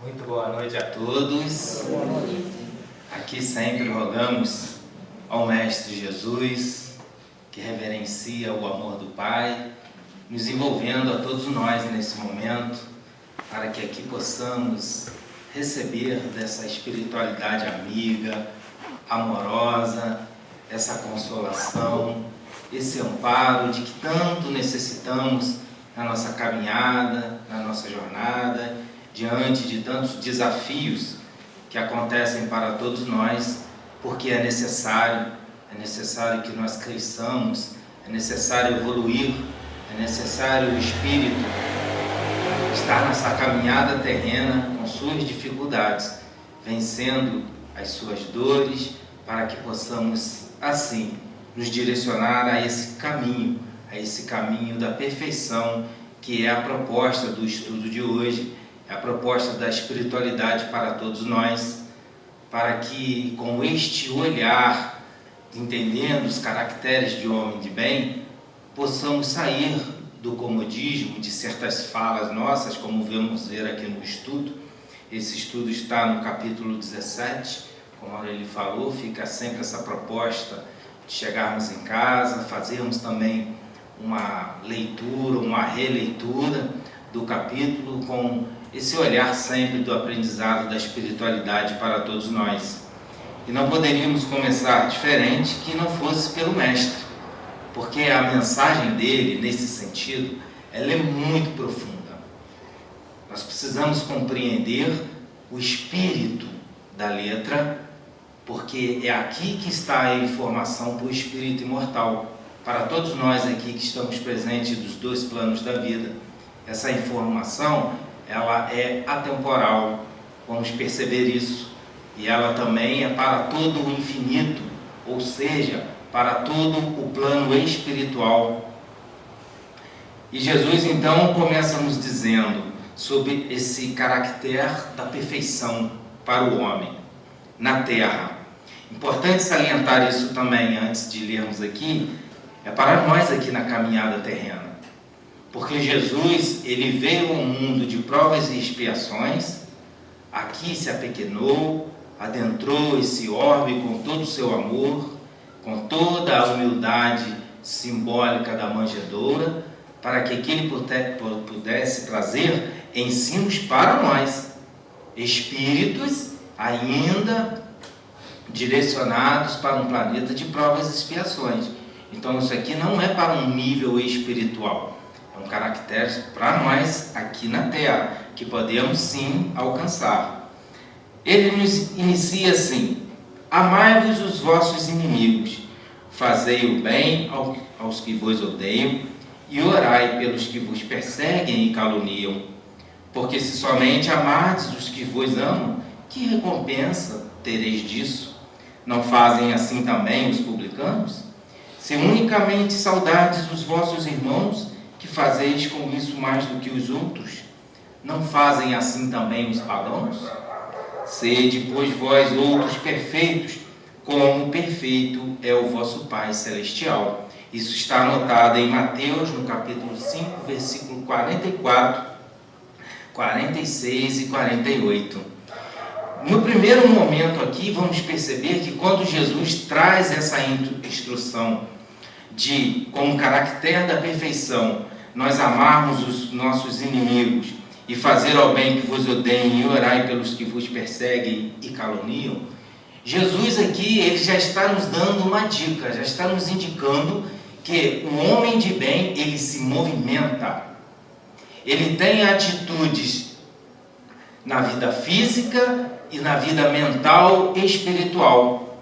Muito boa noite a todos. Aqui sempre rogamos ao Mestre Jesus, que reverencia o amor do Pai, nos envolvendo a todos nós nesse momento, para que aqui possamos receber dessa espiritualidade amiga, amorosa, essa consolação, esse amparo de que tanto necessitamos na nossa caminhada, na nossa jornada, diante de tantos desafios que acontecem para todos nós, porque é necessário que nós cresçamos, é necessário evoluir, é necessário o Espírito estar nessa caminhada terrena com suas dificuldades, vencendo as suas dores, para que possamos, assim, nos direcionar a esse caminho da perfeição, que é a proposta do estudo de hoje, é a proposta da espiritualidade para todos nós, para que com este olhar, entendendo os caracteres de homem de bem, possamos sair do comodismo de certas falas nossas, como vamos ver aqui no estudo. Esse estudo está no capítulo 17, como ele falou, fica sempre essa proposta de chegarmos em casa, fazermos também uma leitura, uma releitura do capítulo, com esse olhar sempre do aprendizado da espiritualidade para todos nós. E não poderíamos começar diferente que não fosse pelo Mestre, porque a mensagem dele, nesse sentido, ela é muito profunda. Nós precisamos compreender o espírito da letra, porque é aqui que está a informação para o espírito imortal. Para todos nós aqui que estamos presentes dos dois planos da vida, essa informação, ela é atemporal, vamos perceber isso, e ela também é para todo o infinito, ou seja, para todo o plano espiritual. E Jesus então começa nos dizendo sobre esse caráter da perfeição para o homem na terra. Importante salientar isso também antes de lermos aqui, é para nós aqui na caminhada terrena. Porque Jesus, ele veio ao mundo de provas e expiações, aqui se apequenou, adentrou esse orbe com todo o seu amor, com toda a humildade simbólica da manjedoura, para que aqui ele pudesse trazer ensinos para nós, espíritos ainda direcionados para um planeta de provas e expiações. Então isso aqui não é para um nível espiritual, é um caractere para nós aqui na Terra, que podemos sim alcançar. Ele nos inicia assim: amai-vos os vossos inimigos, fazei o bem aos que vos odeiam, e orai pelos que vos perseguem e caluniam. Porque se somente amardes os que vos amam, que recompensa tereis disso? Não fazem assim também os publicanos? Se unicamente saudardes os vossos irmãos, que fazeis com isso mais do que os outros? Não fazem assim também os pagãos? Sede, pois, vós outros perfeitos, como perfeito é o vosso Pai Celestial. Isso está anotado em Mateus, no capítulo 5, versículo 44, 46 e 48. No primeiro momento aqui, vamos perceber que quando Jesus traz essa instrução de, como caractere da perfeição, nós amarmos os nossos inimigos e fazer ao bem que vos odeiem e orai pelos que vos perseguem e caluniam, Jesus aqui, ele já está nos dando uma dica, já está nos indicando que o homem de bem, ele se movimenta, ele tem atitudes na vida física e na vida mental e espiritual.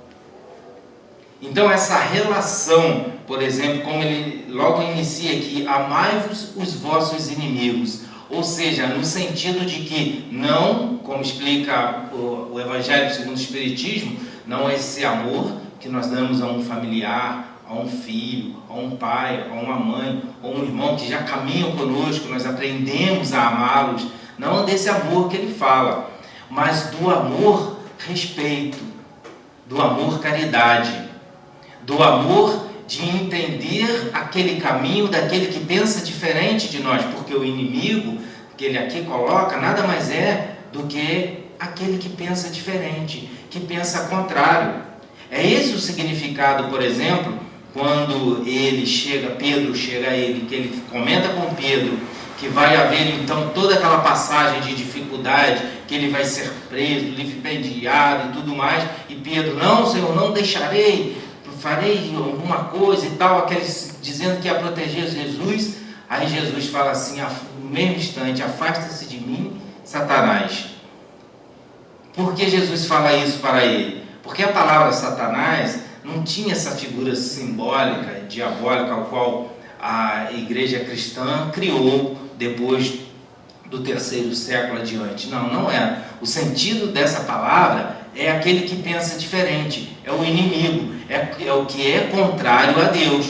Então essa relação, por exemplo, como ele logo inicia aqui, amai-vos os vossos inimigos, ou seja, no sentido de que não, como explica o Evangelho segundo o Espiritismo, não é esse amor que nós damos a um familiar, a um filho, a um pai, a uma mãe, ou um irmão que já caminham conosco, nós aprendemos a amá-los, não desse amor que ele fala, mas do amor respeito, do amor caridade, do amor de entender aquele caminho daquele que pensa diferente de nós, porque o inimigo que ele aqui coloca nada mais é do que aquele que pensa diferente, que pensa contrário. É esse o significado, por exemplo, quando Pedro chega a ele, que ele comenta com Pedro, que vai haver então toda aquela passagem de dificuldade, que ele vai ser preso, vilipendiado e tudo mais, e Pedro, não, Senhor, não deixarei, farei alguma coisa e tal, aqueles dizendo que ia proteger Jesus. Aí Jesus fala assim, no mesmo instante, afasta-se de mim, Satanás. Por que Jesus fala isso para ele? Porque a palavra Satanás não tinha essa figura simbólica, diabólica, ao qual a igreja cristã criou depois do 3º século adiante. Não é. O sentido dessa palavra é aquele que pensa diferente, é o inimigo, é o que é contrário a Deus.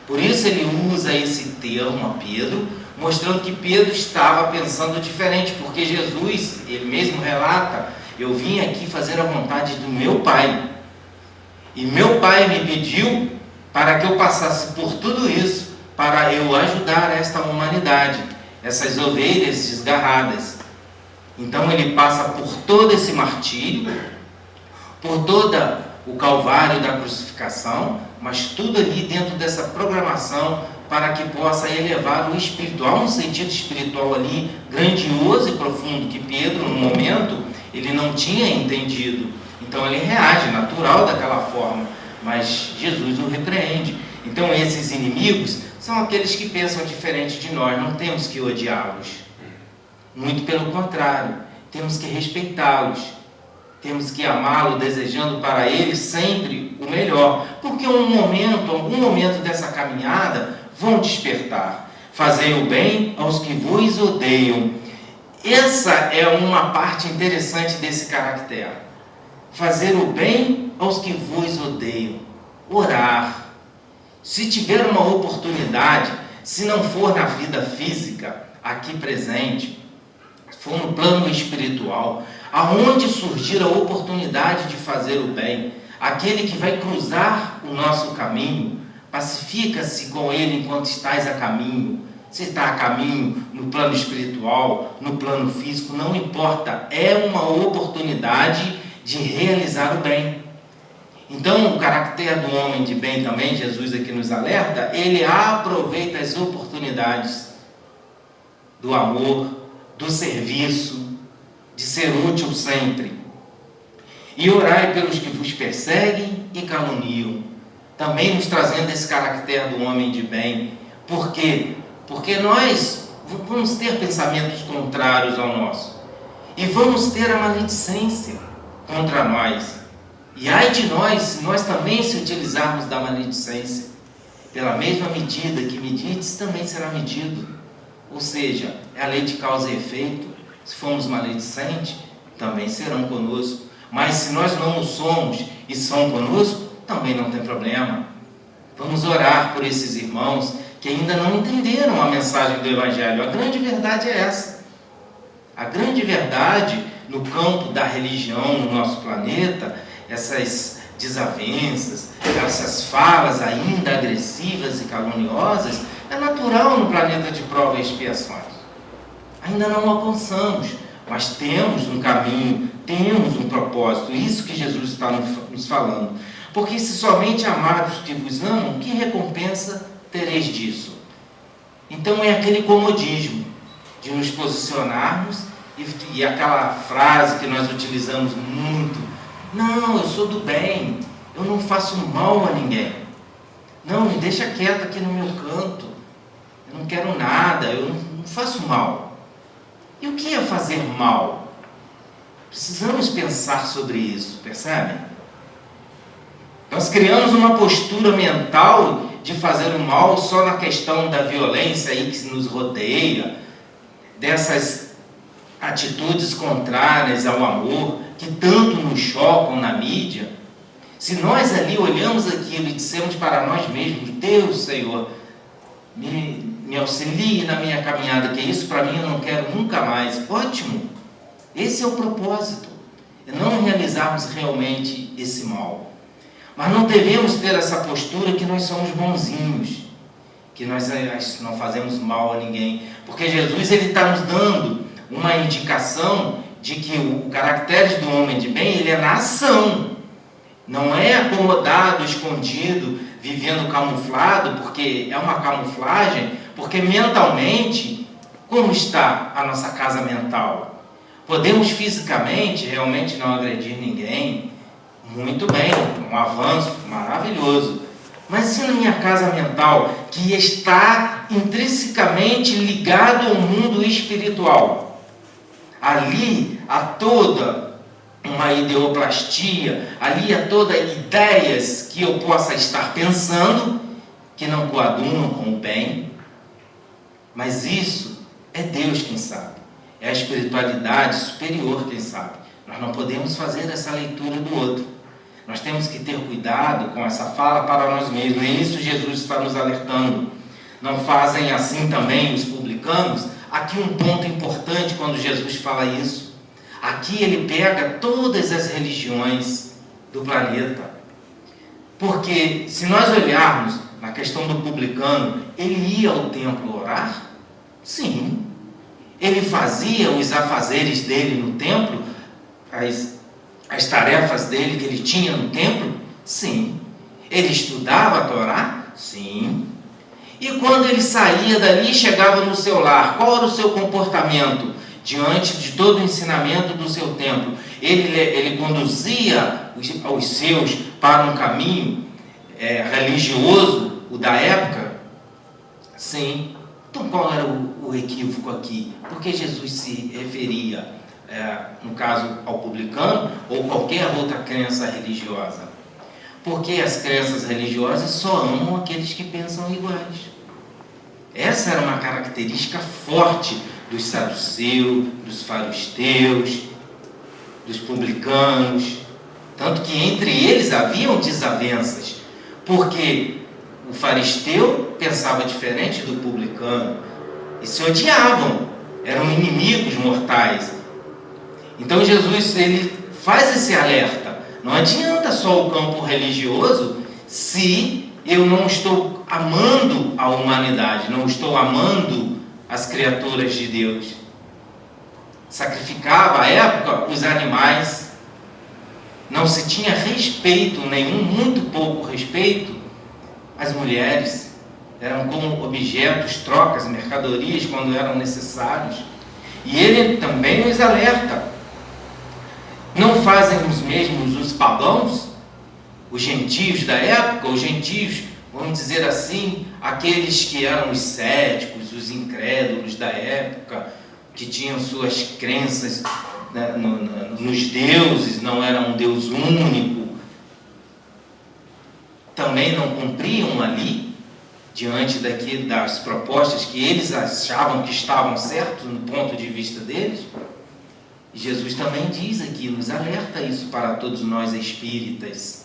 Por isso ele usa esse termo a Pedro, mostrando que Pedro estava pensando diferente, porque Jesus, ele mesmo relata, eu vim aqui fazer a vontade do meu Pai, e meu Pai me pediu para que eu passasse por tudo isso, para eu ajudar esta humanidade, essas ovelhas desgarradas. Então ele passa por todo esse martírio, por todo o calvário da crucificação, mas tudo ali dentro dessa programação para que possa elevar o espiritual, um sentido espiritual ali grandioso e profundo que Pedro, no momento, ele não tinha entendido. Então ele reage natural daquela forma, mas Jesus o repreende. Então esses inimigos são aqueles que pensam diferente de nós, não temos que odiá-los. Muito pelo contrário, temos que respeitá-los. Temos que amá-lo, desejando para ele sempre o melhor. Porque algum momento dessa caminhada, vão despertar. Fazei o bem aos que vos odeiam. Essa é uma parte interessante desse caractere. Fazer o bem aos que vos odeiam. Orar. Se tiver uma oportunidade, se não for na vida física, aqui presente, for no plano espiritual, aonde surgir a oportunidade de fazer o bem, aquele que vai cruzar o nosso caminho, pacifica-se com ele enquanto estás a caminho. Se está a caminho no plano espiritual, no plano físico, não importa, é uma oportunidade de realizar o bem. Então, o caráter do homem de bem também, Jesus aqui nos alerta, ele aproveita as oportunidades do amor, do serviço, de ser útil sempre. E orai pelos que vos perseguem e caluniam. Também nos trazendo esse caráter do homem de bem. Por quê? Porque nós vamos ter pensamentos contrários ao nosso. E vamos ter a maledicência contra nós. E ai de nós, se nós também se utilizarmos da maledicência. Pela mesma medida que medides, também será medido. Ou seja, é a lei de causa e efeito. Se formos maledicentes, também serão conosco. Mas se nós não o somos e são conosco, também não tem problema. Vamos orar por esses irmãos que ainda não entenderam a mensagem do Evangelho. A grande verdade é essa. A grande verdade no campo da religião no nosso planeta, essas desavenças, essas falas ainda agressivas e caluniosas, é natural no planeta de prova e expiações. Ainda não alcançamos, mas temos um caminho, temos um propósito, isso que Jesus está nos falando. Porque se somente amados que vos amam, que recompensa tereis disso? Então é aquele comodismo de nos posicionarmos e aquela frase que nós utilizamos muito: não, eu sou do bem, eu não faço mal a ninguém. Não, me deixa quieto aqui no meu canto, eu não quero nada, eu não faço mal. E o que é fazer mal? Precisamos pensar sobre isso, percebem? Nós criamos uma postura mental de fazer o mal só na questão da violência aí que nos rodeia, dessas atitudes contrárias ao amor, que tanto nos chocam na mídia. Se nós ali olhamos aquilo e dissemos para nós mesmos: Deus, Senhor, me auxilie na minha caminhada, que isso para mim eu não quero nunca mais. Ótimo! Esse é o propósito, é não realizarmos realmente esse mal. Mas não devemos ter essa postura que nós somos bonzinhos, que nós não fazemos mal a ninguém, porque Jesus ele está nos dando uma indicação de que o caractere do homem de bem, ele é na ação. Não é acomodado, escondido, vivendo camuflado, porque é uma camuflagem, porque mentalmente, como está a nossa casa mental? Podemos fisicamente realmente não agredir ninguém, muito bem, um avanço maravilhoso. Mas e na minha casa mental, que está intrinsecamente ligado ao mundo espiritual? Ali há toda uma ideoplastia, ali há toda ideias que eu possa estar pensando, que não coadunam com o bem. Mas isso é Deus quem sabe, é a espiritualidade superior quem sabe. Nós não podemos fazer essa leitura do outro. Nós temos que ter cuidado com essa fala para nós mesmos. E isso Jesus está nos alertando. Não fazem assim também os publicanos? Aqui um ponto importante quando Jesus fala isso. Aqui ele pega todas as religiões do planeta. Porque se nós olharmos na questão do publicano, ele ia ao templo orar? Sim. Ele fazia os afazeres dele no templo, as tarefas dele que ele tinha no templo? Sim. Ele estudava a Torá? Sim. E quando ele saía dali e chegava no seu lar, qual era o seu comportamento diante de todo o ensinamento do seu templo? Ele conduzia os seus para um caminho religioso, o da época? Sim. Então qual era o equívoco aqui? Porque Jesus se referia, no caso, ao publicano ou qualquer outra crença religiosa? Porque as crenças religiosas só amam aqueles que pensam iguais. Essa era uma característica forte dos saduceus, dos fariseus, dos publicanos. Tanto que entre eles haviam desavenças, porque o fariseu pensava diferente do publicano e se odiavam, eram inimigos mortais. Então Jesus ele faz esse alerta. Não adianta só o campo religioso se eu não estou amando a humanidade, não estou amando as criaturas de Deus. Sacrificava à época os animais, não se tinha respeito nenhum, muito pouco respeito. As mulheres eram como objetos, trocas, mercadorias quando eram necessários. E ele também nos alerta. Não fazem os mesmos os pagãos, os gentios da época, os gentios, vamos dizer assim, aqueles que eram os céticos, os incrédulos da época, que tinham suas crenças, né, nos deuses, não era um Deus único, também não cumpriam ali, diante das propostas que eles achavam que estavam certos no ponto de vista deles. Jesus também diz aqui, nos alerta isso para todos nós espíritas.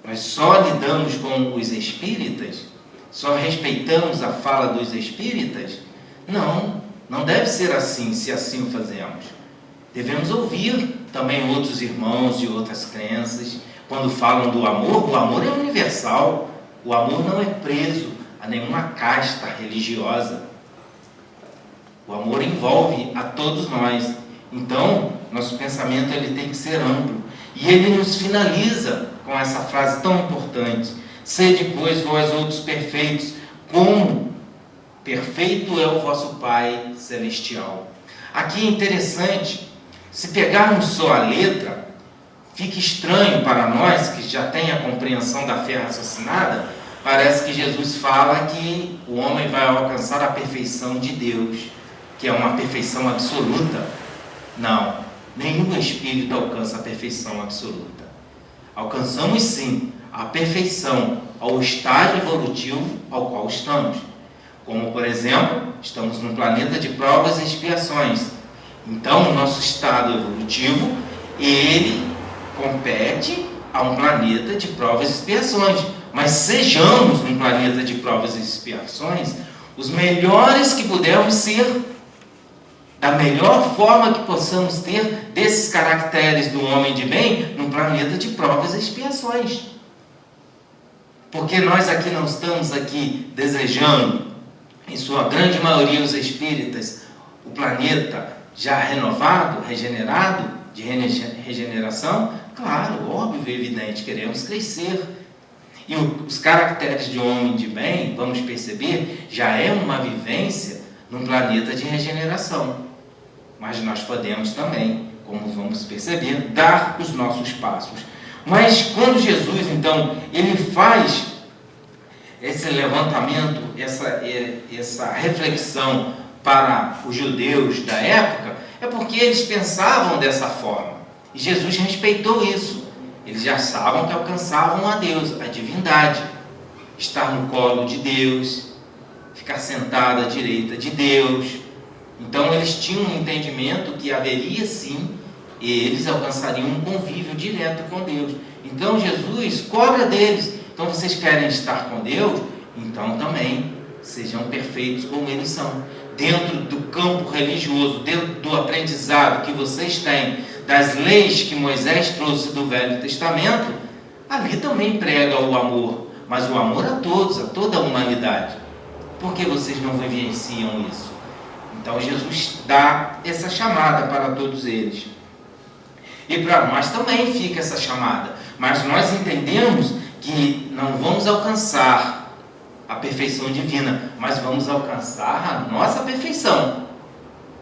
Nós só lidamos com os espíritas? Só respeitamos a fala dos espíritas? Não deve ser assim, se assim o fazemos. Devemos ouvir também outros irmãos de outras crenças. Quando falam do amor, o amor é universal. O amor não é preso a nenhuma casta religiosa. O amor envolve a todos nós. Então, nosso pensamento ele tem que ser amplo. E ele nos finaliza com essa frase tão importante: sede, pois, vós outros perfeitos, como perfeito é o vosso Pai Celestial. Aqui é interessante, se pegarmos só a letra, fica estranho para nós, que já tem a compreensão da fé raciocinada. Parece que Jesus fala que o homem vai alcançar a perfeição de Deus, que é uma perfeição absoluta. Não, nenhum espírito alcança a perfeição absoluta. Alcançamos sim a perfeição ao estágio evolutivo ao qual estamos. Como, por exemplo, estamos num planeta de provas e expiações. Então, o nosso estado evolutivo, ele compete a um planeta de provas e expiações. Mas sejamos num planeta de provas e expiações os melhores que pudermos ser, da melhor forma que possamos ter desses caracteres do homem de bem num planeta de provas e expiações. Porque nós aqui não estamos aqui desejando, em sua grande maioria os espíritas, o planeta já renovado, regenerado, de regeneração? Claro, óbvio e evidente, queremos crescer. E os caracteres de homem de bem, vamos perceber, já é uma vivência num planeta de regeneração. Mas nós podemos também, como vamos perceber, dar os nossos passos. Mas quando Jesus, então, ele faz esse levantamento, essa reflexão para os judeus da época, é porque eles pensavam dessa forma. E Jesus respeitou isso. Eles já sabem que alcançavam a Deus, a divindade, estar no colo de Deus, ficar sentado à direita de Deus. Então eles tinham um entendimento que haveria sim, e eles alcançariam um convívio direto com Deus. Então Jesus cobra deles. Então vocês querem estar com Deus? Então também sejam perfeitos como eles são. Dentro do campo religioso, dentro do aprendizado que vocês têm, das leis que Moisés trouxe do Velho Testamento, ali também prega o amor, mas o amor a todos, a toda a humanidade. Por que vocês não vivenciam isso? Então Jesus dá essa chamada para todos eles. E para nós também fica essa chamada, mas nós entendemos que não vamos alcançar a perfeição divina, mas vamos alcançar a nossa perfeição.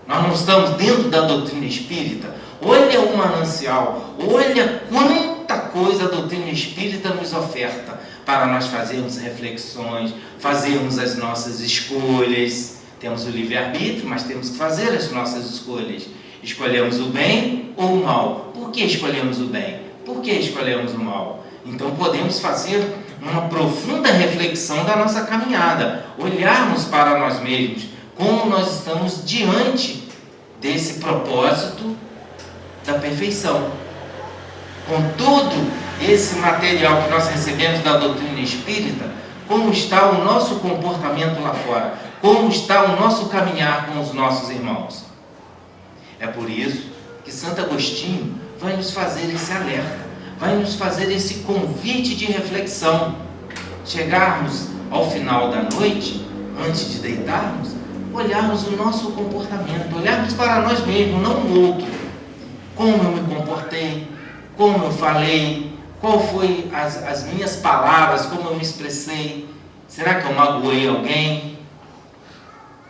Nós não estamos dentro da doutrina espírita. Olha o manancial, olha quanta coisa a doutrina espírita nos oferta para nós fazermos reflexões, fazermos as nossas escolhas. Temos o livre-arbítrio, mas temos que fazer as nossas escolhas. Escolhemos o bem ou o mal? Por que escolhemos o bem? Por que escolhemos o mal? Então podemos fazer uma profunda reflexão da nossa caminhada, olharmos para nós mesmos, como nós estamos diante desse propósito da perfeição. Com todo esse material que nós recebemos da doutrina espírita, como está o nosso comportamento lá fora? Como está o nosso caminhar com os nossos irmãos? É por isso que Santo Agostinho vai nos fazer esse alerta, vai nos fazer esse convite de reflexão. Chegarmos ao final da noite, antes de deitarmos, olharmos o nosso comportamento, olharmos para nós mesmos, não o outro. Como eu me comportei, como eu falei, qual foi as minhas palavras, como eu me expressei. Será que eu magoei alguém?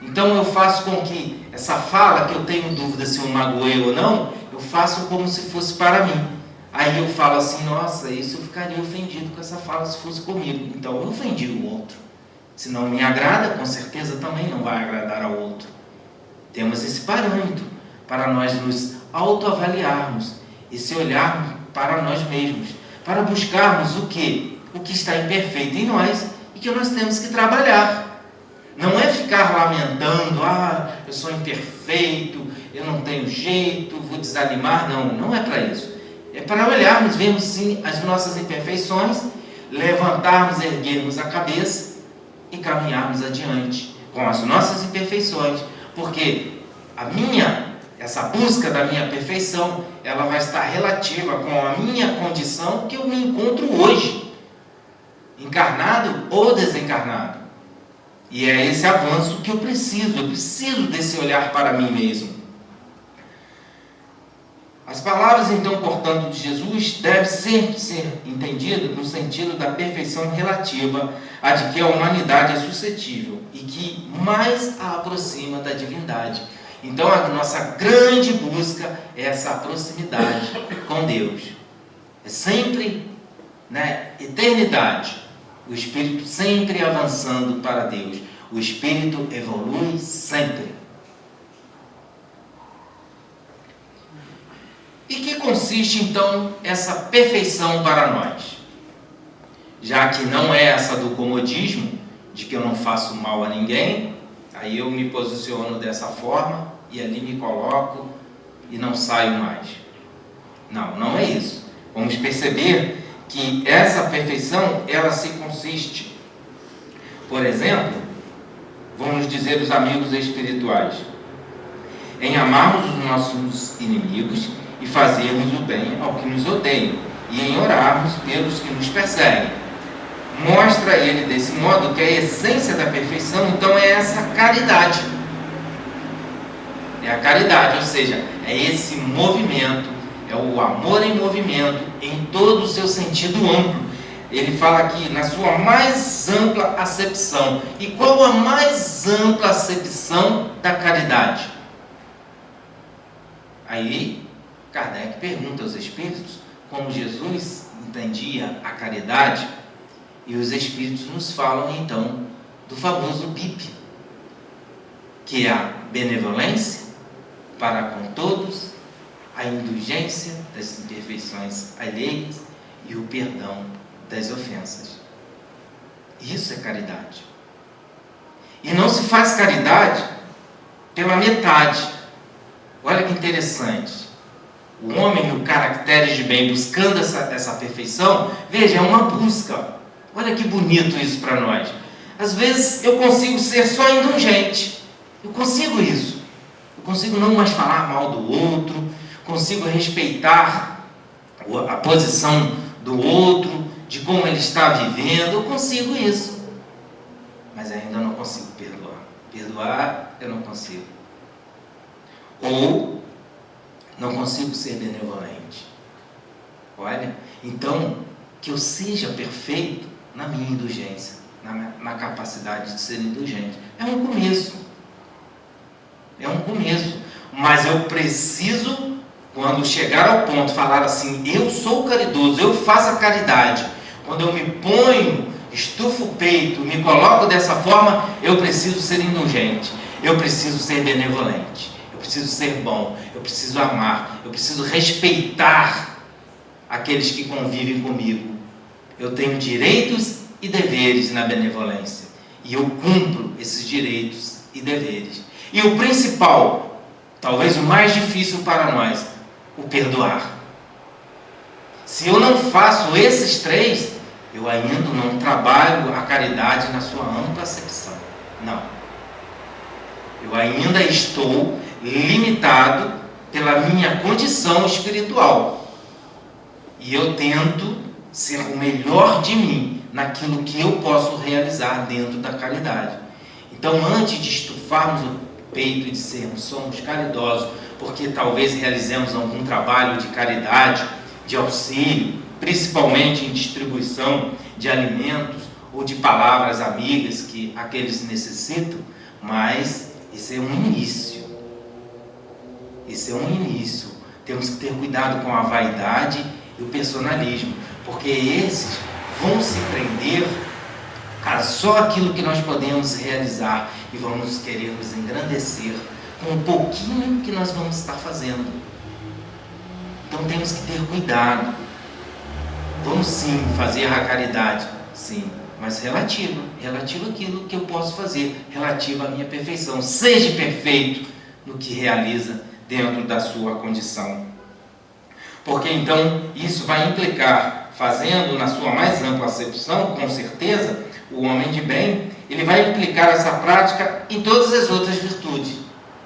Então eu faço com que essa fala, que eu tenho dúvida se eu magoei ou não, eu faço como se fosse para mim. Aí eu falo assim, nossa, isso eu ficaria ofendido com essa fala se fosse comigo. Então eu ofendi o outro. Se não me agrada, com certeza também não vai agradar ao outro. Temos esse parâmetro para nós nos autoavaliarmos e se olharmos para nós mesmos, para buscarmos o que está imperfeito em nós e que nós temos que trabalhar. Não é ficar lamentando, eu sou imperfeito, eu não tenho jeito, vou desanimar. Não é para isso. É para olharmos, vermos sim as nossas imperfeições, levantarmos, erguermos a cabeça e caminharmos adiante com as nossas imperfeições, porque essa busca da minha perfeição, ela vai estar relativa com a minha condição que eu me encontro hoje, encarnado ou desencarnado. E é esse avanço que eu preciso desse olhar para mim mesmo. As palavras, então, portanto, de Jesus devem sempre ser entendidas no sentido da perfeição relativa a de que a humanidade é suscetível e que mais a aproxima da divindade. Então, a nossa grande busca é essa proximidade com Deus. É sempre, eternidade. O Espírito sempre avançando para Deus. O Espírito evolui sempre. E que consiste, então, essa perfeição para nós? Já que não é essa do comodismo, de que eu não faço mal a ninguém, aí eu me posiciono dessa forma e ali me coloco e não saio mais. Não é isso. Vamos perceber que essa perfeição, ela se consiste, por exemplo, vamos dizer os amigos espirituais, em amarmos os nossos inimigos e fazermos o bem ao que nos odeiam, e em orarmos pelos que nos perseguem. Mostra ele desse modo que a essência da perfeição, então, é essa caridade. é a caridade, ou seja, é esse movimento, é o amor em movimento, em todo o seu sentido amplo. Ele fala aqui na sua mais ampla acepção. E qual a mais ampla acepção da caridade? Aí Kardec pergunta aos espíritos como Jesus entendia a caridade, e os espíritos nos falam então do famoso BIP, que é a benevolência para com todos, a indulgência das imperfeições alheias e o perdão das ofensas. Isso é caridade. E não se faz caridade pela metade. Olha que interessante. O homem no caracteres de bem, buscando essa perfeição, veja, é uma busca. Olha que bonito isso para nós. Às vezes eu consigo ser só indulgente. Eu consigo isso. Eu consigo não mais falar mal do outro, consigo respeitar a posição do outro, de como ele está vivendo. Eu consigo isso. Mas ainda não consigo perdoar. Perdoar eu não consigo. Ou não consigo ser benevolente. Olha, então, que eu seja perfeito na minha indulgência, na capacidade de ser indulgente. É um começo. É um começo. Mas eu preciso, quando chegar ao ponto, falar assim, eu sou caridoso, eu faço a caridade. Quando eu me ponho, estufo o peito, me coloco dessa forma, eu preciso ser indulgente. Eu preciso ser benevolente. Eu preciso ser bom. Eu preciso amar. Eu preciso respeitar aqueles que convivem comigo. Eu tenho direitos e deveres na benevolência. E eu cumpro esses direitos e deveres. E o principal, talvez o mais difícil para nós, o perdoar. Se eu não faço esses três, eu ainda não trabalho a caridade na sua ampla acepção. Não. Eu ainda estou limitado pela minha condição espiritual. E eu tento ser o melhor de mim naquilo que eu posso realizar dentro da caridade. Então, antes de estufarmos o peito e de somos caridosos, porque talvez realizemos algum trabalho de caridade, de auxílio, principalmente em distribuição de alimentos ou de palavras amigas que aqueles necessitam, mas esse é um início. Esse é um início. Temos que ter cuidado com a vaidade e o personalismo, porque esses vão se prender a só aquilo que nós podemos realizar e vamos querer nos engrandecer com um pouquinho que nós vamos estar fazendo. Então temos que ter cuidado. Vamos sim fazer a caridade, sim, mas relativo àquilo que eu posso fazer, relativo à minha perfeição. Seja perfeito no que realiza dentro da sua condição. Porque então isso vai implicar, fazendo na sua mais ampla acepção, com certeza, o homem de bem, ele vai implicar essa prática em todas as outras virtudes.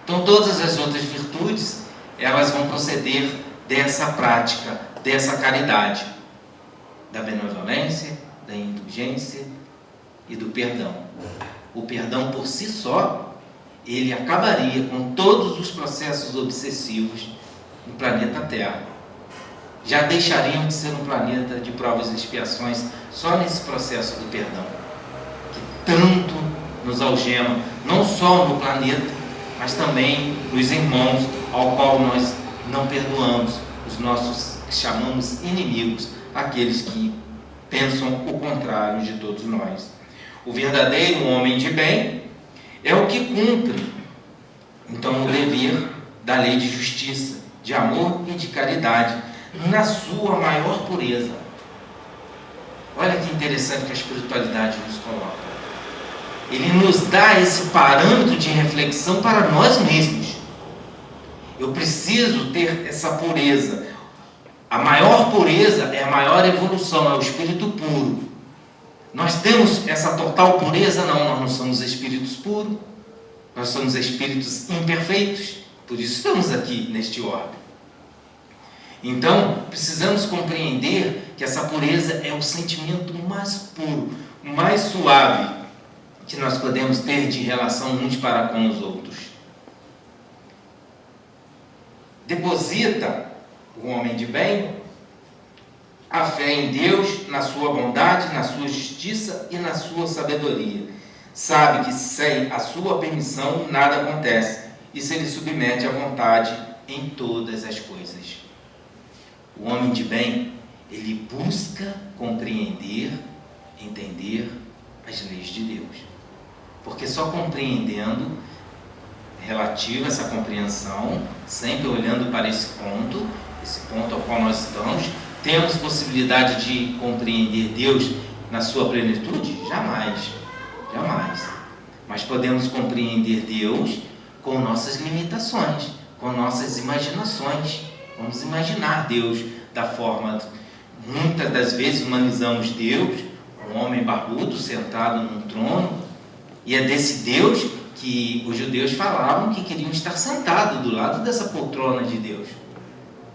Então todas as outras virtudes, elas vão proceder dessa prática, dessa caridade, da benevolência, da indulgência e do perdão. O perdão por si só, ele acabaria com todos os processos obsessivos no planeta Terra. Já deixariam de ser um planeta de provas e expiações só nesse processo do perdão, que tanto nos algema, não só no planeta, mas também nos irmãos ao qual nós não perdoamos, os nossos que chamamos inimigos, aqueles que pensam o contrário de todos nós. O verdadeiro homem de bem é o que cumpre, então, o dever da lei de justiça, de amor e de caridade, na sua maior pureza. Olha que interessante que a espiritualidade nos coloca. Ele nos dá esse parâmetro de reflexão para nós mesmos. Eu preciso ter essa pureza. A maior pureza é a maior evolução, é o espírito puro. Nós temos essa total pureza? Não, nós não somos espíritos puros. Nós somos espíritos imperfeitos. Por isso estamos aqui neste orbe. Então, precisamos compreender que essa pureza é o sentimento mais puro, mais suave que nós podemos ter de relação uns para com os outros. deposita, o homem de bem, a fé em Deus, na sua bondade, na sua justiça e na sua sabedoria. Sabe que sem a sua permissão nada acontece e se ele submete à vontade em todas as coisas. O homem de bem, ele busca compreender, entender as leis de Deus. Porque só compreendendo, relativo a essa compreensão, sempre olhando para esse ponto ao qual nós estamos, temos possibilidade de compreender Deus na sua plenitude? Jamais, jamais. Mas podemos compreender Deus com nossas limitações, com nossas imaginações. Vamos imaginar Deus da forma, muitas das vezes humanizamos Deus, um homem barbudo sentado num trono, e é desse Deus que os judeus falavam que queriam estar sentados do lado dessa poltrona de Deus.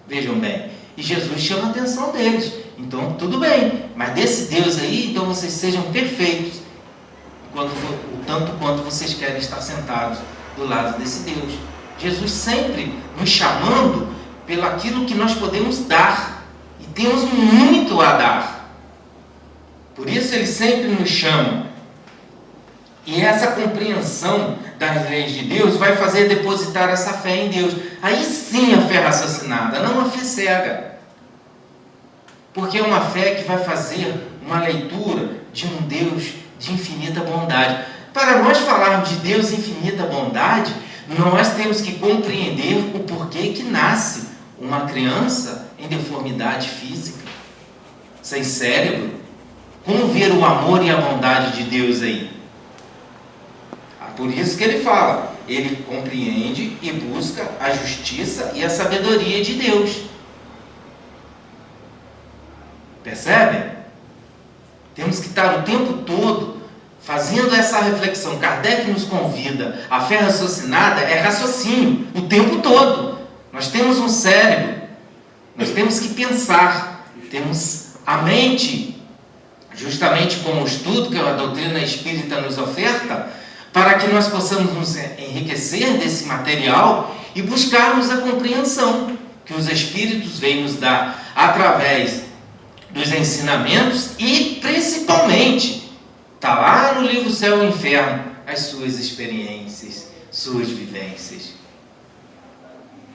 Vejam bem, e Jesus chama a atenção deles. Então, tudo bem, mas desse Deus aí, então vocês sejam perfeitos, o tanto quanto vocês querem estar sentados do lado desse Deus. Jesus sempre nos chamando pelo aquilo que nós podemos dar, e temos muito a dar. Por isso ele sempre nos chama. E essa compreensão das leis de Deus vai fazer depositar essa fé em Deus. Aí sim a fé raciocinada, não a fé cega. Porque é uma fé que vai fazer uma leitura de um Deus de infinita bondade. Para nós falarmos de Deus infinita bondade, nós temos que compreender o porquê que nasce uma criança em deformidade física, sem cérebro. Como ver o amor e a bondade de Deus aí? Por isso que ele fala, ele compreende e busca a justiça e a sabedoria de Deus. Percebem? Temos que estar o tempo todo fazendo essa reflexão. Kardec nos convida. A fé raciocinada é raciocínio o tempo todo. Nós temos um cérebro, nós temos que pensar, temos a mente, justamente como o estudo que a doutrina espírita nos oferta, para que nós possamos nos enriquecer desse material e buscarmos a compreensão que os Espíritos vêm nos dar através dos ensinamentos e, principalmente, está lá no livro Céu e Inferno, as suas experiências, suas vivências.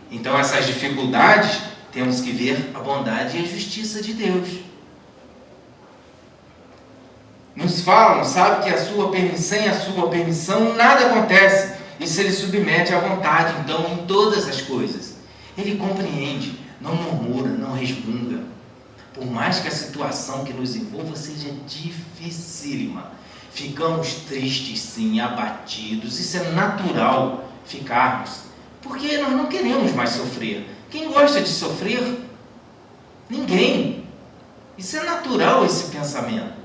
Então, essas dificuldades, temos que ver a bondade e a justiça de Deus. Nos falam, sabe, que sem a sua permissão nada acontece, e se ele submete à vontade, então, em todas as coisas. Ele compreende, não murmura, não resmunga. Por mais que a situação que nos envolva seja dificílima, ficamos tristes sim, abatidos, isso é natural ficarmos, porque nós não queremos mais sofrer. Quem gosta de sofrer? Ninguém. Isso é natural, esse pensamento.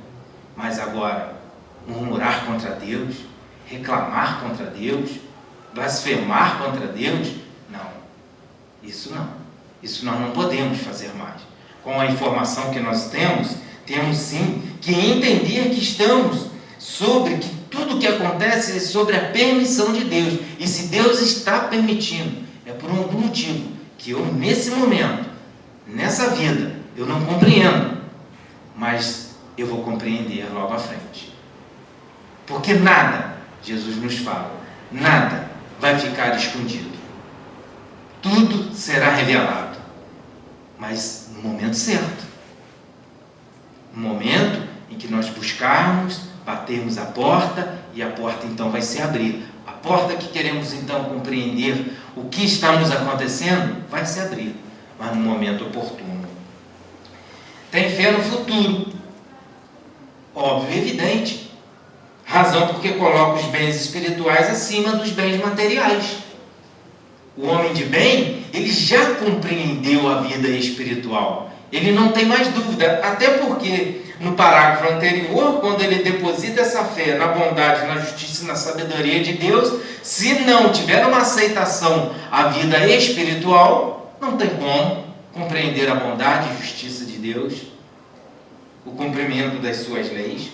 Mas agora, murmurar contra Deus, reclamar contra Deus, blasfemar contra Deus, não. Isso não. Isso nós não podemos fazer mais. Com a informação que nós temos sim que entender que estamos sobre que tudo que acontece é sobre a permissão de Deus. E se Deus está permitindo, é por algum motivo que eu, nesse momento, nessa vida, eu não compreendo, mas eu vou compreender logo à frente. Porque nada, Jesus nos fala, nada vai ficar escondido. Tudo será revelado, mas no momento certo. No momento em que nós buscarmos, batermos a porta, e a porta então vai se abrir. A porta que queremos então compreender o que está nos acontecendo, vai se abrir, mas no momento oportuno. Tem fé no futuro. Óbvio e evidente. Razão porque coloca os bens espirituais acima dos bens materiais. O homem de bem, ele já compreendeu a vida espiritual. Ele não tem mais dúvida, até porque no parágrafo anterior, quando ele deposita essa fé na bondade, na justiça e na sabedoria de Deus, se não tiver uma aceitação à vida espiritual, não tem como compreender a bondade e justiça de Deus, o cumprimento das suas leis.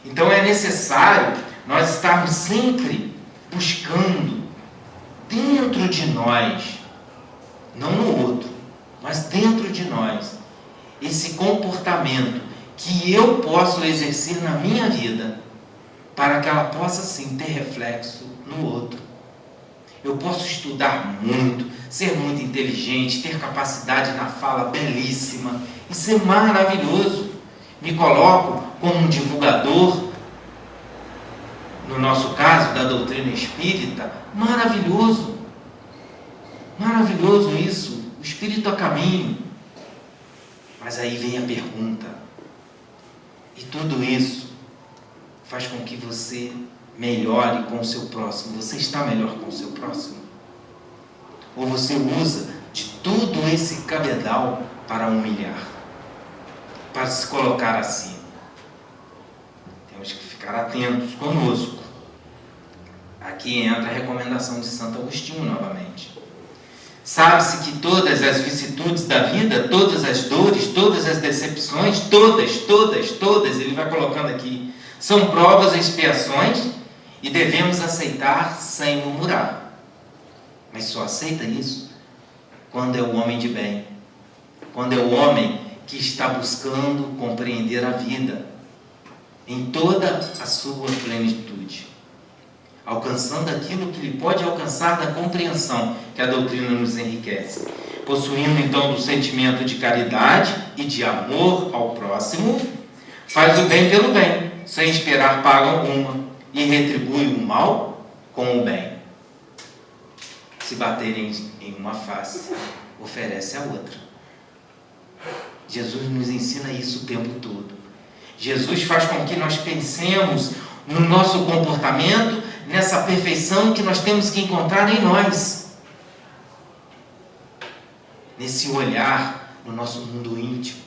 Então é necessário nós estarmos sempre buscando dentro de nós não no outro, mas dentro de nós, esse comportamento que eu posso exercer na minha vida, para que ela possa sim ter reflexo no outro. Eu posso estudar muito, ser muito inteligente, ter capacidade na fala belíssima, isso é maravilhoso. Me coloco como um divulgador, no nosso caso, da doutrina espírita, maravilhoso. Maravilhoso isso, o espírito a caminho. Mas aí vem a pergunta, e tudo isso faz com que você melhore com o seu próximo? Você está melhor com o seu próximo? Ou você usa de todo esse cabedal para humilhar, para se colocar acima? Temos que ficar atentos conosco. Aqui entra a recomendação de Santo Agostinho novamente. Sabe-se que todas as vicissitudes da vida, todas as dores, todas as decepções, todas, ele vai colocando aqui, são provas e expiações e devemos aceitar sem murmurar. Mas só aceita isso quando é o homem de bem, quando é o homem que está buscando compreender a vida em toda a sua plenitude, alcançando aquilo que ele pode alcançar da compreensão que a doutrina nos enriquece, possuindo então do sentimento de caridade e de amor ao próximo, faz o bem pelo bem, sem esperar paga alguma, e retribui o mal com o bem. Se baterem em uma face, oferece a outra. Jesus nos ensina isso o tempo todo. Jesus faz com que nós pensemos no nosso comportamento, nessa perfeição que nós temos que encontrar em nós, nesse olhar no nosso mundo íntimo,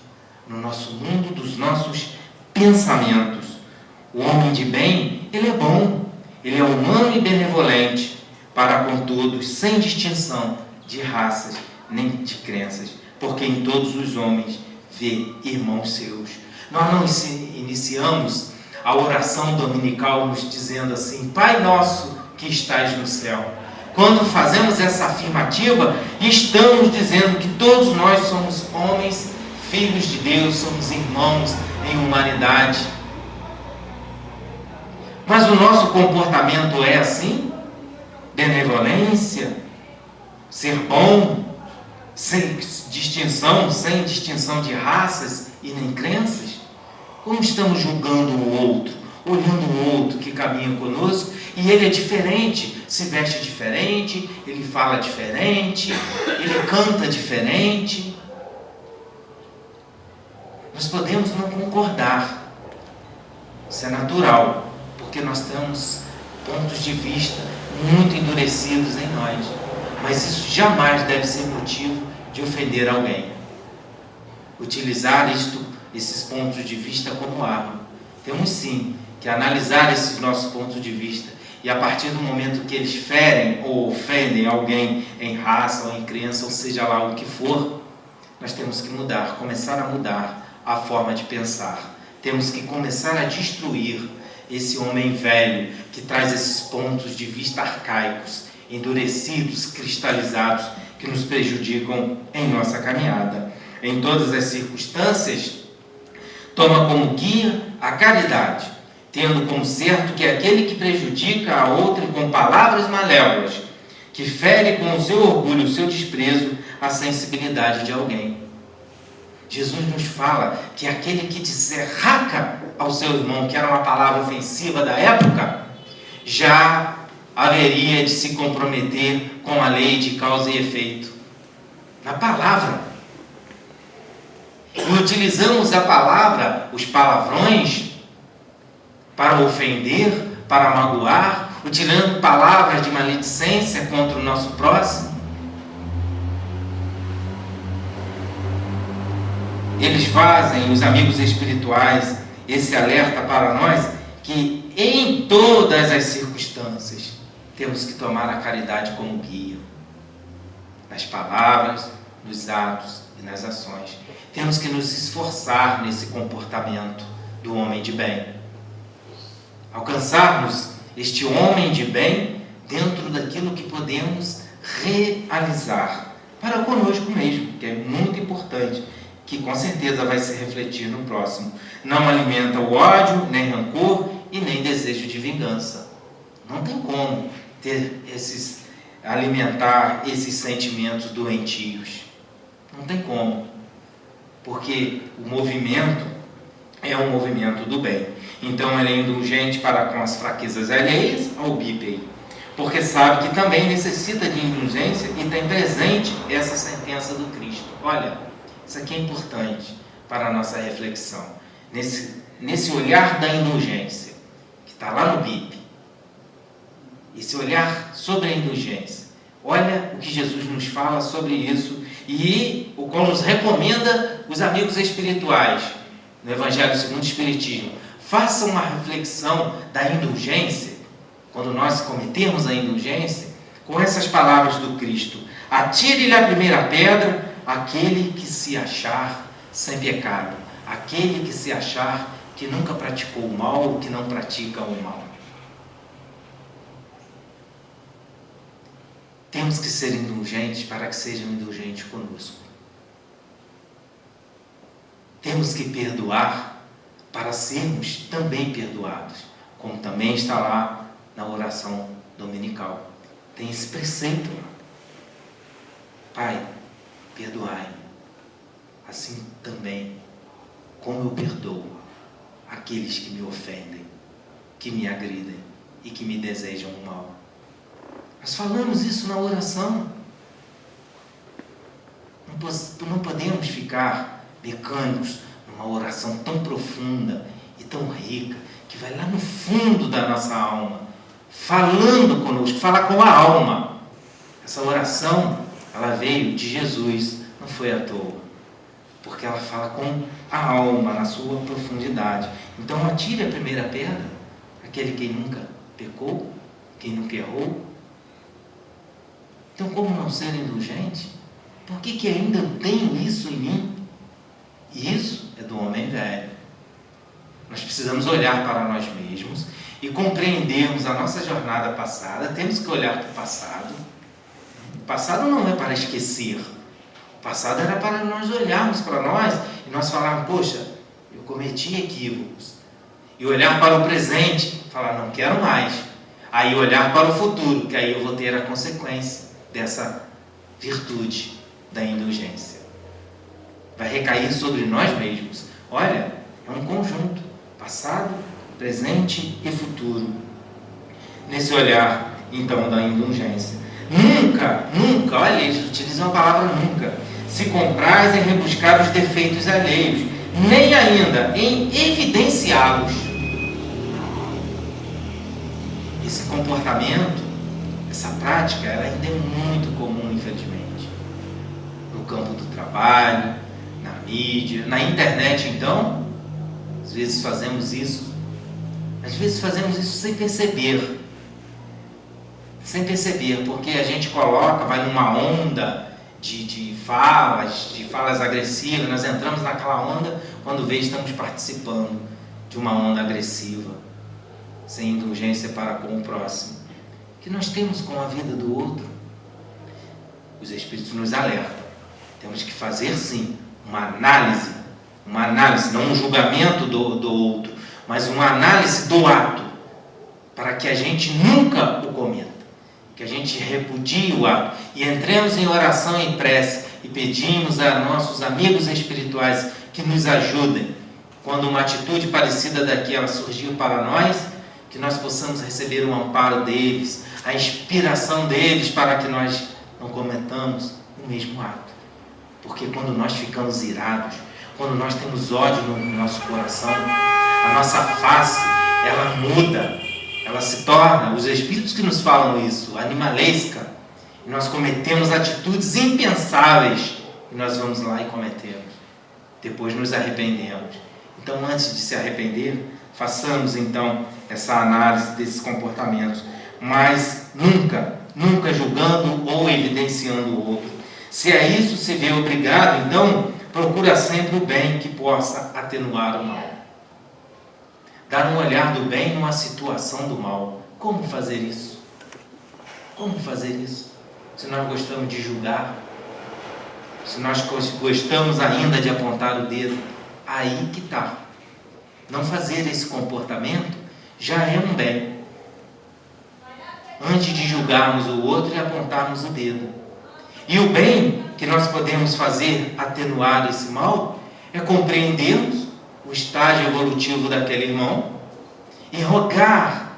no nosso mundo dos nossos pensamentos. O homem de bem, ele é bom, ele é humano e benevolente para com todos, sem distinção de raças nem de crenças, porque em todos os homens vê irmãos seus. Nós não iniciamos a oração dominical nos dizendo assim: Pai nosso que estás no céu. Quando fazemos essa afirmativa, estamos dizendo que todos nós somos homens, filhos de Deus, somos irmãos em humanidade. Mas o nosso comportamento é assim? Benevolência? Ser bom? Sem distinção de raças e nem crenças? Como estamos julgando o outro, olhando o outro que caminha conosco, e ele é diferente, se veste diferente, ele fala diferente, ele canta diferente. Nós podemos não concordar, isso é natural, porque nós temos pontos de vista muito endurecidos em nós, mas isso jamais deve ser motivo de ofender alguém. Utilizar esses pontos de vista como arma. Temos sim que analisar esses nossos pontos de vista, e a partir do momento que eles ferem ou ofendem alguém em raça ou em crença, ou seja lá o que for, nós temos que mudar, começar a mudar a forma de pensar. Temos que começar a destruir esse homem velho que traz esses pontos de vista arcaicos, endurecidos, cristalizados, que nos prejudicam em nossa caminhada. Em todas as circunstâncias, toma como guia a caridade, tendo como certo que aquele que prejudica a outro com palavras malévolas, que fere com o seu orgulho, o seu desprezo, a sensibilidade de alguém. Jesus nos fala que aquele que disser raca ao seu irmão, que era uma palavra ofensiva da época, já haveria de se comprometer com a lei de causa e efeito. Na palavra. E utilizamos a palavra, os palavrões, para ofender, para magoar, utilizando palavras de maledicência contra o nosso próximo. Eles fazem, os amigos espirituais, esse alerta para nós, que em todas as circunstâncias temos que tomar a caridade como guia, nas palavras, nos atos e nas ações. Temos que nos esforçar nesse comportamento do homem de bem, alcançarmos este homem de bem dentro daquilo que podemos realizar para conosco mesmo, que é muito importante, que com certeza vai se refletir no próximo. Não alimenta o ódio, nem rancor e nem desejo de vingança. Não tem como alimentar esses sentimentos doentios. Não tem como. Porque o movimento é um movimento do bem. Então ele é indulgente para com as fraquezas alheias ao bípede, porque sabe que também necessita de indulgência e tem presente essa sentença do Cristo. Olha, isso aqui é importante para a nossa reflexão. Nesse olhar da indulgência, que está lá no bípede, esse olhar sobre a indulgência. Olha o que Jesus nos fala sobre isso e o qual nos recomenda os amigos espirituais no Evangelho segundo o Espiritismo. Faça uma reflexão da indulgência, quando nós cometemos a indulgência, com essas palavras do Cristo: atire-lhe a primeira pedra aquele que se achar sem pecado, aquele que se achar que nunca praticou o mal ou que não pratica o mal. Temos que ser indulgentes para que sejam indulgentes conosco. Temos que perdoar para sermos também perdoados, como também está lá na oração dominical. Tem esse preceito lá. Pai, perdoai-me, assim também como eu perdoo aqueles que me ofendem, que me agridem e que me desejam o mal. Nós falamos isso na oração. Não podemos ficar mecânicos numa oração tão profunda e tão rica, que vai lá no fundo da nossa alma, falando conosco, falar com a alma. Essa oração, ela veio de Jesus, não foi à toa, porque ela fala com a alma, na sua profundidade. Então atire a primeira pedra, aquele que nunca pecou, quem nunca errou. Então, como não ser indulgente? Por que ainda tenho isso em mim? E isso é do homem velho. Nós precisamos olhar para nós mesmos e compreendermos a nossa jornada passada. Temos que olhar para o passado. O passado não é para esquecer. O passado era para nós olharmos para nós e nós falarmos: poxa, eu cometi equívocos. E olhar para o presente, falar: não quero mais. Aí olhar para o futuro, que aí eu vou ter a consequência dessa virtude da indulgência. Vai recair sobre nós mesmos. Olha, é um conjunto: passado, presente e futuro. Nesse olhar, então, da indulgência. Nunca, olha, eles utilizam a palavra nunca, se compraz em rebuscar os defeitos alheios, nem ainda em evidenciá-los. Esse comportamento, essa prática, ela ainda é muito comum, infelizmente. No campo do trabalho, na mídia, na internet, então, às vezes fazemos isso sem perceber. Sem perceber, porque a gente vai numa onda de falas agressivas, nós entramos naquela onda, quando vê, estamos participando de uma onda agressiva, sem indulgência para com o próximo, que nós temos com a vida do outro. Os Espíritos nos alertam, temos que fazer sim uma análise, não um julgamento do outro, mas uma análise do ato, para que a gente nunca o cometa, que a gente repudie o ato e entremos em oração e prece e pedimos a nossos amigos espirituais que nos ajudem, quando uma atitude parecida daquela surgiu para nós, que nós possamos receber o amparo deles, a inspiração deles, para que nós não cometamos o mesmo ato. Porque quando nós ficamos irados, quando nós temos ódio no nosso coração, a nossa face, ela muda, ela se torna, os Espíritos que nos falam isso, animalesca, e nós cometemos atitudes impensáveis, e nós vamos lá e cometemos. Depois nos arrependemos. Então, antes de se arrepender, façamos então essa análise desses comportamentos, mas nunca julgando ou evidenciando o outro. Se é isso, se vê obrigado, então procura sempre o bem que possa atenuar o mal. Dar um olhar do bem numa situação do mal. Como fazer isso? Como fazer isso? Se nós gostamos de julgar, se nós gostamos ainda de apontar o dedo, aí que está. Não fazer esse comportamento já é um bem. Antes de julgarmos o outro e apontarmos o dedo. E o bem que nós podemos fazer atenuar esse mal é compreendermos o estágio evolutivo daquele irmão e rogar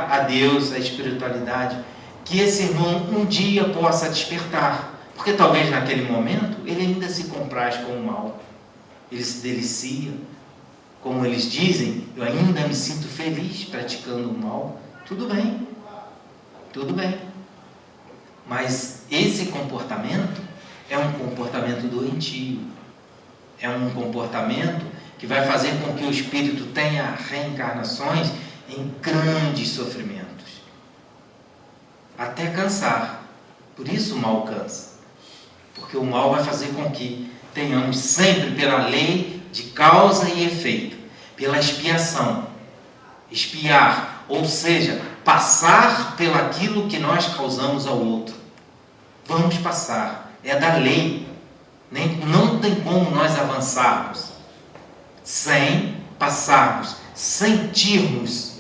a Deus, a espiritualidade, que esse irmão um dia possa despertar. Porque talvez naquele momento ele ainda se compraz com o mal. Ele se delicia. Como eles dizem, eu ainda me sinto feliz praticando o mal. Tudo bem. Tudo bem. Mas esse comportamento é um comportamento doentio. É um comportamento que vai fazer com que o espírito tenha reencarnações em grandes sofrimentos. Até cansar. Por isso o mal cansa. Porque o mal vai fazer com que tenhamos sempre pela lei de causa e efeito, pela expiação. Expiar, ou seja, passar pelaquilo que nós causamos ao outro. Vamos passar. É da lei. Não tem como nós avançarmos sem passarmos, sentirmos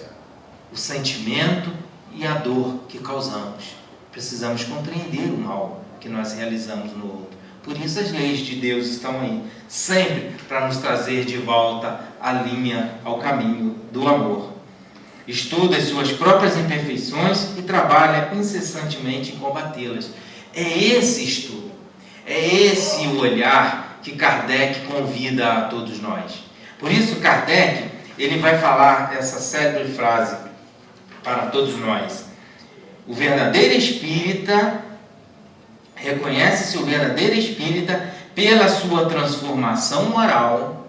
o sentimento e a dor que causamos. Precisamos compreender o mal que nós realizamos no outro. Por isso as leis de Deus estão aí, sempre para nos trazer de volta à linha, ao caminho do amor. Estuda as suas próprias imperfeições e trabalha incessantemente em combatê-las. É esse estudo, é esse o olhar que Kardec convida a todos nós. Por isso Kardec, ele vai falar essa célebre frase para todos nós. O verdadeiro espírita, reconhece-se o verdadeiro espírita pela sua transformação moral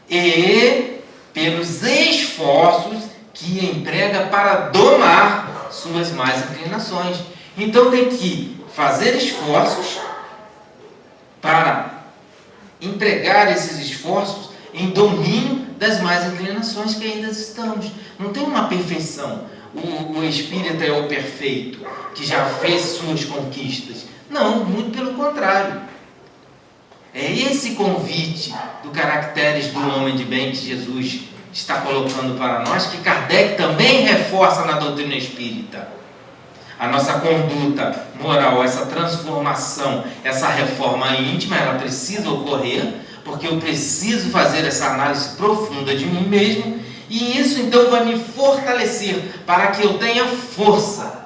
e pelos esforços que emprega para domar suas más inclinações. Então tem que fazer esforços para empregar esses esforços em domínio das más inclinações que ainda estamos. Não tem uma perfeição. O espírita é o perfeito, que já fez suas conquistas. Não, muito pelo contrário. É esse convite do Caracteres do Homem de Bem que Jesus está colocando para nós, que Kardec também reforça na doutrina espírita. A nossa conduta moral, essa transformação, essa reforma íntima, ela precisa ocorrer, porque eu preciso fazer essa análise profunda de mim mesmo, e isso então vai me fortalecer para que eu tenha força,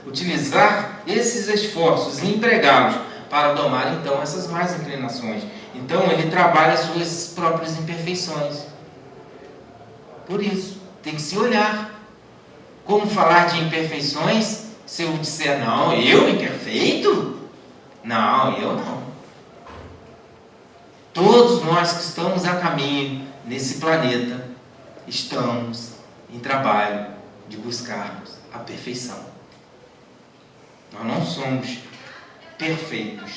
utilizar esses esforços e empregá-los para domar então essas más inclinações. Então ele trabalha as suas próprias imperfeições. Por isso, tem que se olhar. Como falar de imperfeições se eu disser, não, eu imperfeito? Não, eu não. Todos nós que estamos a caminho nesse planeta, estamos em trabalho de buscarmos a perfeição. Nós não somos perfeitos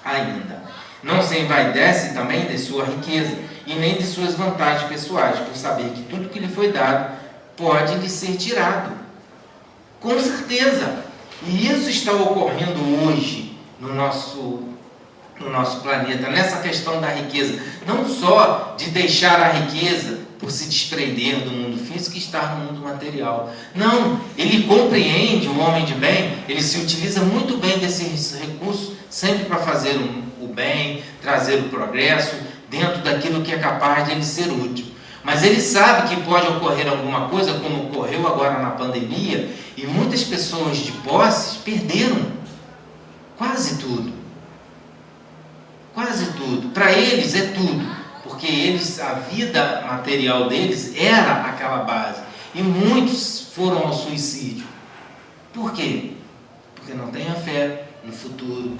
ainda. Não se envaidece também de sua riqueza e nem de suas vantagens pessoais, por saber que tudo que lhe foi dado pode lhe ser tirado. Com certeza. E isso está ocorrendo hoje no nosso planeta, nessa questão da riqueza. Não só de deixar a riqueza por se desprender do mundo físico e estar no mundo material. Não, ele compreende, o homem de bem, ele se utiliza muito bem desse recurso, sempre para fazer o bem, trazer o progresso, dentro daquilo que é capaz de ele ser útil. Mas ele sabe que pode ocorrer alguma coisa, como ocorreu agora na pandemia, e muitas pessoas de posses perderam quase tudo. Quase tudo. Para eles é tudo, porque eles, a vida material deles era aquela base. E muitos foram ao suicídio. Por quê? Porque não têm a fé no futuro.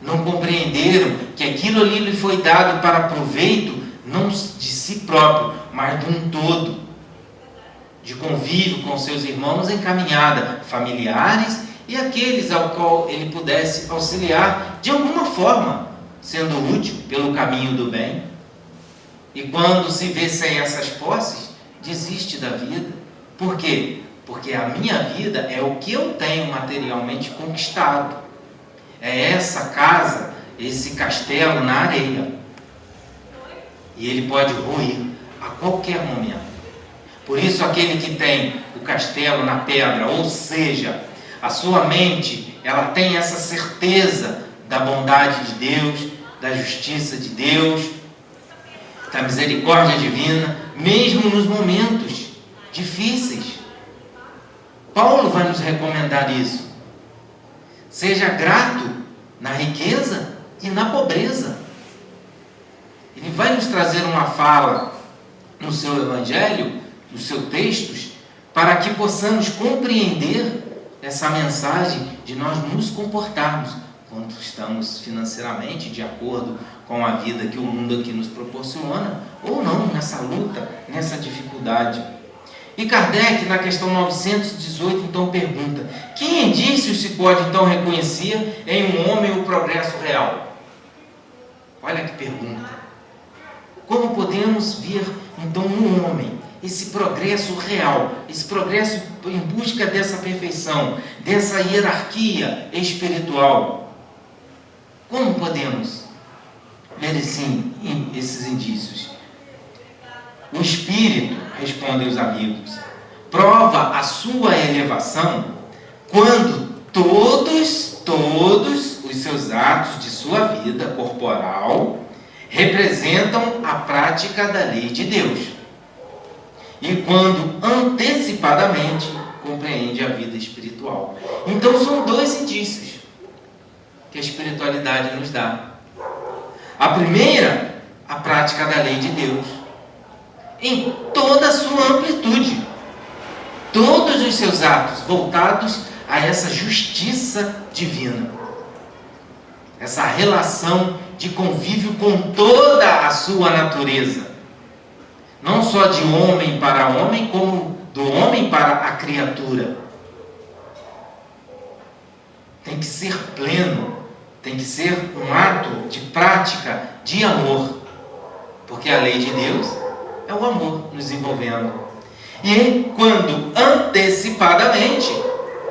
Não compreenderam que aquilo ali lhe foi dado para proveito, não de si próprio, mas de um todo, de convívio com seus irmãos em caminhada, familiares e aqueles ao qual ele pudesse auxiliar de alguma forma, sendo útil pelo caminho do bem. E quando se vê sem essas posses, desiste da vida. Por quê? Porque a minha vida é o que eu tenho materialmente conquistado. é essa casa, esse castelo na areia. E ele pode ruir a qualquer momento. Por isso, aquele que tem o castelo na pedra, ou seja, a sua mente, ela tem essa certeza da bondade de Deus, da justiça de Deus, da misericórdia divina, mesmo nos momentos difíceis. Paulo vai nos recomendar isso. Seja grato na riqueza e na pobreza. Ele vai nos trazer uma fala no seu evangelho, nos seus textos, para que possamos compreender essa mensagem de nós nos comportarmos quando estamos financeiramente de acordo com a vida que o mundo aqui nos proporciona, ou não, nessa luta, nessa dificuldade. E Kardec, na questão 918, então pergunta: que indícios se pode então reconhecer em um homem o progresso real? Olha que pergunta. Como podemos ver então no homem esse progresso real, esse progresso em busca dessa perfeição, dessa hierarquia espiritual? Como podemos ver esses indícios? O espírito, respondem os amigos, prova a sua elevação quando todos os seus atos de sua vida corporal representam a prática da lei de Deus, e quando antecipadamente compreende a vida espiritual. Então são dois indícios que a espiritualidade nos dá. A primeira, a prática da lei de Deus, em toda a sua amplitude. Todos os seus atos voltados a essa justiça divina. Essa relação de convívio com toda a sua natureza. Não só de homem para homem, como do homem para a criatura. Tem que ser pleno, tem que ser um ato de prática de amor. Porque a lei de Deus é o amor nos envolvendo. E quando antecipadamente,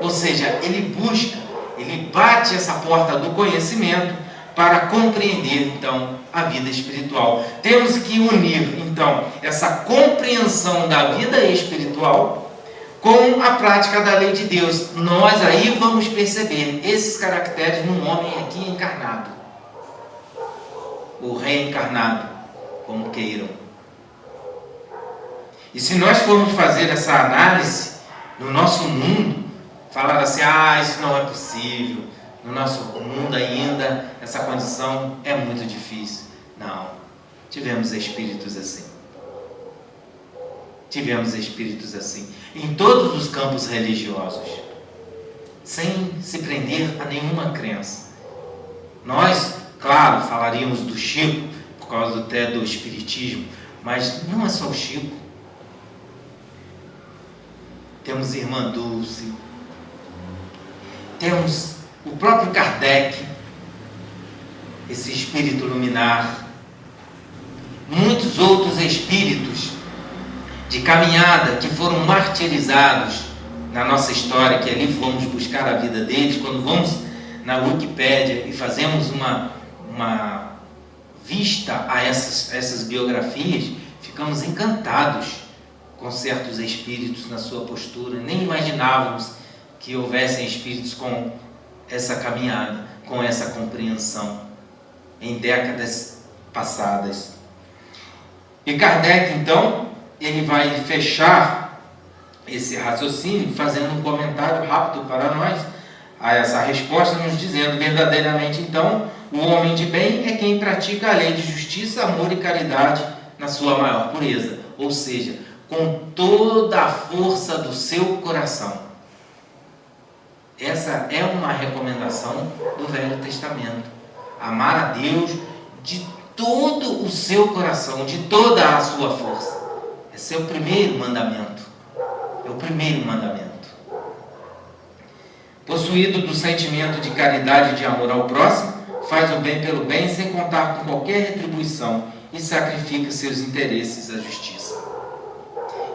ou seja, ele busca, ele bate essa porta do conhecimento para compreender então a vida espiritual. Temos que unir então essa compreensão da vida espiritual com a prática da lei de Deus. Nós aí vamos perceber esses caracteres num homem aqui encarnado, ou reencarnado, como queiram. E se nós formos fazer essa análise no nosso mundo, falar assim, isso não é possível, no nosso mundo ainda essa condição é muito difícil. Não, tivemos espíritos assim. Tivemos espíritos assim em todos os campos religiosos, sem se prender a nenhuma crença. Nós, claro, falaríamos do Chico, por causa até do espiritismo, mas não é só o Chico. Temos Irmã Dulce, temos o próprio Kardec, esse espírito luminar, muitos outros espíritos de caminhada que foram martirizados na nossa história, que ali vamos buscar a vida deles. Quando vamos na Wikipédia e fazemos uma vista a essas biografias, ficamos encantados com certos espíritos na sua postura. Nem imaginávamos que houvessem espíritos com essa caminhada, com essa compreensão em décadas passadas. E Kardec, então, ele vai fechar esse raciocínio fazendo um comentário rápido para nós a essa resposta, nos dizendo: verdadeiramente, então, o homem de bem é quem pratica a lei de justiça, amor e caridade na sua maior pureza, ou seja, com toda a força do seu coração. Essa é uma recomendação do Velho Testamento. Amar a Deus de todo o seu coração, de toda a sua força. Esse é o primeiro mandamento. É o primeiro mandamento. Possuído do sentimento de caridade e de amor ao próximo, faz o bem pelo bem sem contar com qualquer retribuição e sacrifica seus interesses à justiça.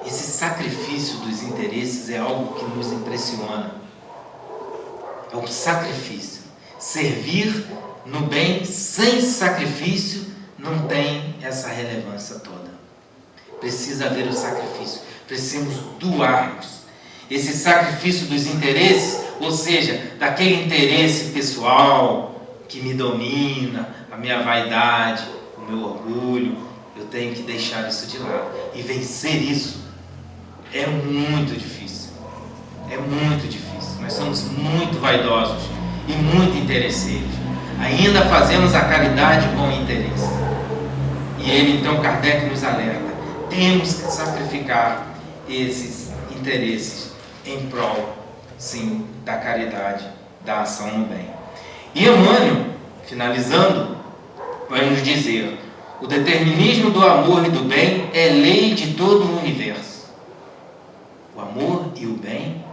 Esse sacrifício dos interesses é algo que nos impressiona. É um sacrifício. Servir no bem sem sacrifício não tem essa relevância toda. Precisa haver o sacrifício, precisamos doar-nos. Esse sacrifício dos interesses, ou seja, daquele interesse pessoal que me domina, a minha vaidade, o meu orgulho, eu tenho que deixar isso de lado. E vencer isso é muito difícil. É muito difícil. Nós somos muito vaidosos e muito interesseiros. Ainda fazemos a caridade com interesse. E ele, então, Kardec nos alerta. Temos que sacrificar esses interesses em prol, sim, da caridade, da ação no bem. E Emmanuel, finalizando, vai nos dizer: o determinismo do amor e do bem é lei de todo o universo. O amor e o bem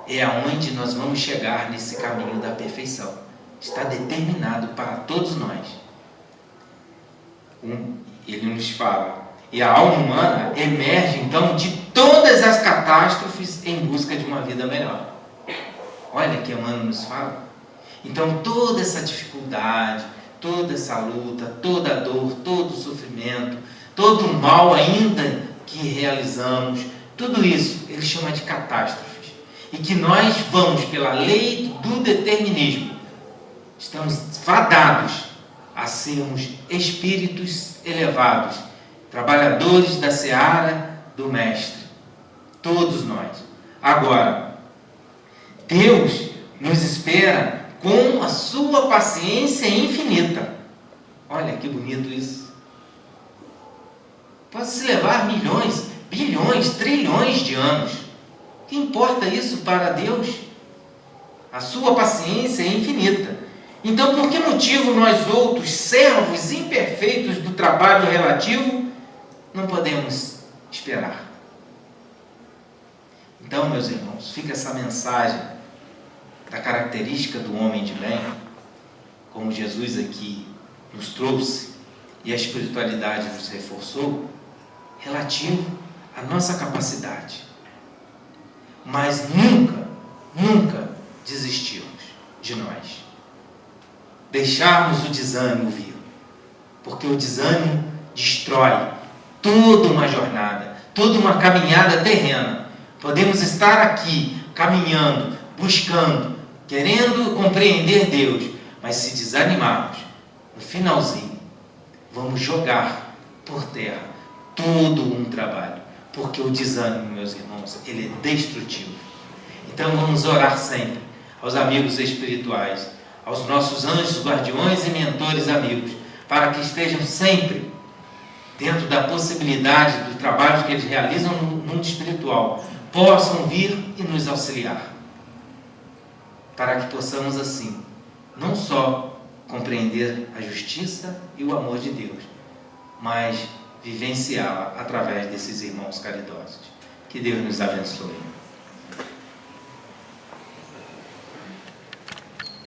é aonde nós vamos chegar nesse caminho da perfeição. Está determinado para todos nós. Ele nos fala: e a alma humana emerge então de todas as catástrofes em busca de uma vida melhor. Olha que Emmanuel nos fala. Então toda essa dificuldade, toda essa luta, toda a dor, todo o sofrimento, todo o mal ainda que realizamos, tudo isso ele chama de catástrofes. E que nós vamos, pela lei do determinismo, estamos fadados a sermos espíritos elevados, trabalhadores da seara do Mestre. Todos nós. Agora, Deus nos espera com a sua paciência infinita. Olha que bonito isso. Pode se levar milhões, bilhões, trilhões de anos. Que importa isso para Deus? A sua paciência é infinita. Então, por que motivo nós outros, servos imperfeitos do trabalho relativo, não podemos esperar? Então, meus irmãos, fica essa mensagem da característica do homem de bem, como Jesus aqui nos trouxe e a espiritualidade nos reforçou, relativo à nossa capacidade. Mas nunca desistirmos de nós. Deixarmos o desânimo vir, porque o desânimo destrói toda uma jornada, toda uma caminhada terrena. Podemos estar aqui, caminhando, buscando, querendo compreender Deus, mas se desanimarmos, no finalzinho, vamos jogar por terra todo um trabalho, porque o desânimo, meus irmãos, ele é destrutivo. Então vamos orar sempre aos amigos espirituais, aos nossos anjos, guardiões e mentores amigos, para que estejam sempre dentro da possibilidade do trabalho que eles realizam no mundo espiritual, possam vir e nos auxiliar, para que possamos assim, não só compreender a justiça e o amor de Deus, mas vivenciá-la através desses irmãos caridosos. Que Deus nos abençoe.